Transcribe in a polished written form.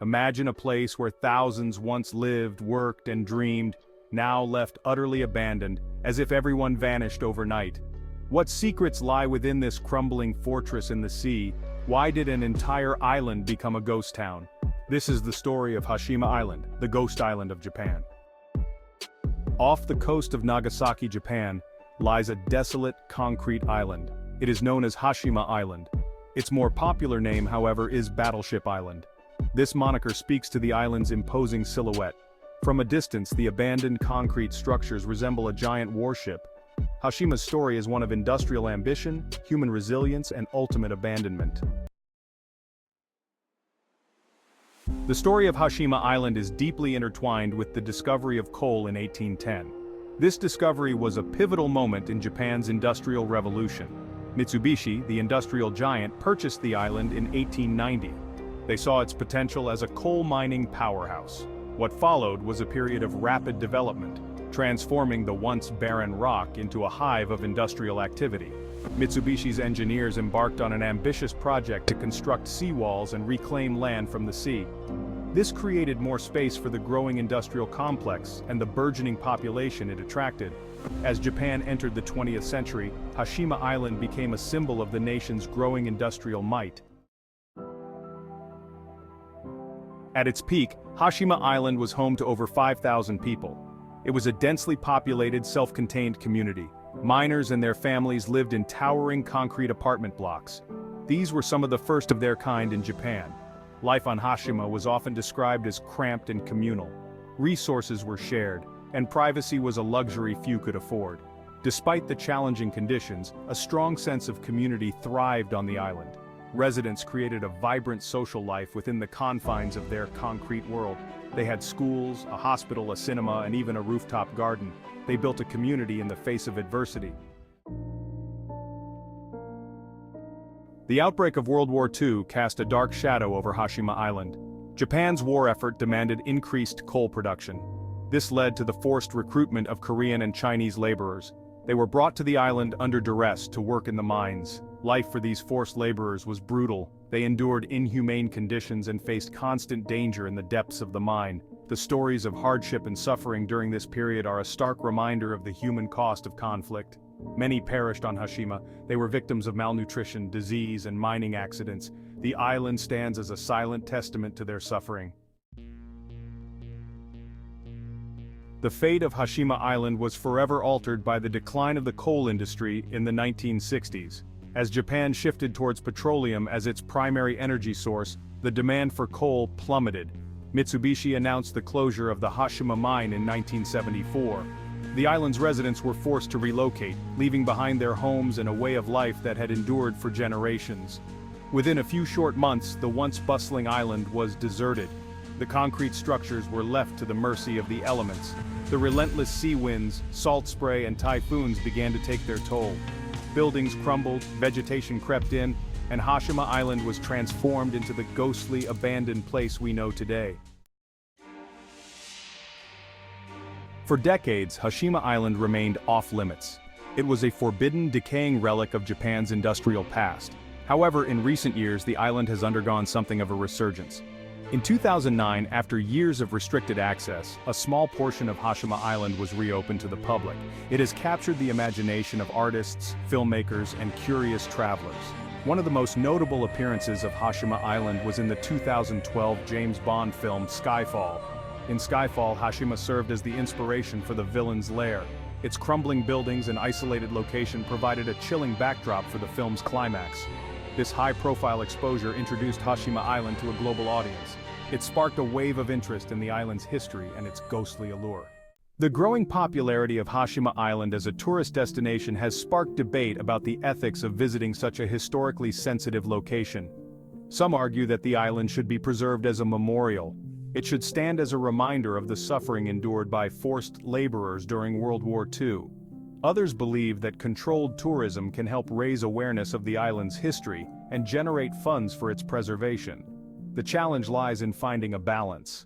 Imagine a place where thousands once lived, worked, and dreamed, now left utterly abandoned, as if everyone vanished overnight. What secrets lie within this crumbling fortress in the sea? Why did an entire island become a ghost town? This is the story of Hashima Island, the ghost island of Japan. Off the coast of Nagasaki, Japan, lies a desolate, concrete island. It is known as Hashima Island. Its more popular name, however, is Battleship Island. This moniker speaks to the island's imposing silhouette. From a distance, the abandoned concrete structures resemble a giant warship. Hashima's story is one of industrial ambition, human resilience, and ultimate abandonment. The story of Hashima Island is deeply intertwined with the discovery of coal in 1810. This discovery was a pivotal moment in Japan's Industrial Revolution. Mitsubishi, the industrial giant, purchased the island in 1890. They saw its potential as a coal mining powerhouse. What followed was a period of rapid development, transforming the once barren rock into a hive of industrial activity. Mitsubishi's engineers embarked on an ambitious project to construct seawalls and reclaim land from the sea. This created more space for the growing industrial complex and the burgeoning population it attracted. As Japan entered the 20th century, Hashima Island became a symbol of the nation's growing industrial might. At its peak, Hashima Island was home to over 5,000 people. It was a densely populated, self-contained community. Miners and their families lived in towering concrete apartment blocks. These were some of the first of their kind in Japan. Life on Hashima was often described as cramped and communal. Resources were shared, and privacy was a luxury few could afford. Despite the challenging conditions, a strong sense of community thrived on the island. Residents created a vibrant social life within the confines of their concrete world. They had schools, a hospital, a cinema, and even a rooftop garden. They built a community in the face of adversity. The outbreak of World War II cast a dark shadow over Hashima Island. Japan's war effort demanded increased coal production. This led to the forced recruitment of Korean and Chinese laborers. They were brought to the island under duress to work in the mines. Life for these forced laborers was brutal. They endured inhumane conditions and faced constant danger in the depths of the mine. The stories of hardship and suffering during this period are a stark reminder of the human cost of conflict. Many perished on Hashima. They were victims of malnutrition, disease, and mining accidents. The island stands as a silent testament to their suffering. The fate of Hashima Island was forever altered by the decline of the coal industry in the 1960s. As Japan shifted towards petroleum as its primary energy source, the demand for coal plummeted. Mitsubishi announced the closure of the Hashima mine in 1974. The island's residents were forced to relocate, leaving behind their homes and a way of life that had endured for generations. Within a few short months, the once bustling island was deserted. The concrete structures were left to the mercy of the elements. The relentless sea winds, salt spray, and typhoons began to take their toll. Buildings crumbled, vegetation crept in, and Hashima Island was transformed into the ghostly, abandoned place we know today. For decades, Hashima Island remained off-limits. It was a forbidden, decaying relic of Japan's industrial past. However, in recent years, the island has undergone something of a resurgence. In 2009, after years of restricted access, a small portion of Hashima Island was reopened to the public. It has captured the imagination of artists, filmmakers, and curious travelers. One of the most notable appearances of Hashima Island was in the 2012 James Bond film Skyfall. In Skyfall, Hashima served as the inspiration for the villain's lair. Its crumbling buildings and isolated location provided a chilling backdrop for the film's climax. This high-profile exposure introduced Hashima Island to a global audience. It sparked a wave of interest in the island's history and its ghostly allure. The growing popularity of Hashima Island as a tourist destination has sparked debate about the ethics of visiting such a historically sensitive location. Some argue that the island should be preserved as a memorial. It should stand as a reminder of the suffering endured by forced laborers during World War II. Others believe that controlled tourism can help raise awareness of the island's history and generate funds for its preservation. The challenge lies in finding a balance.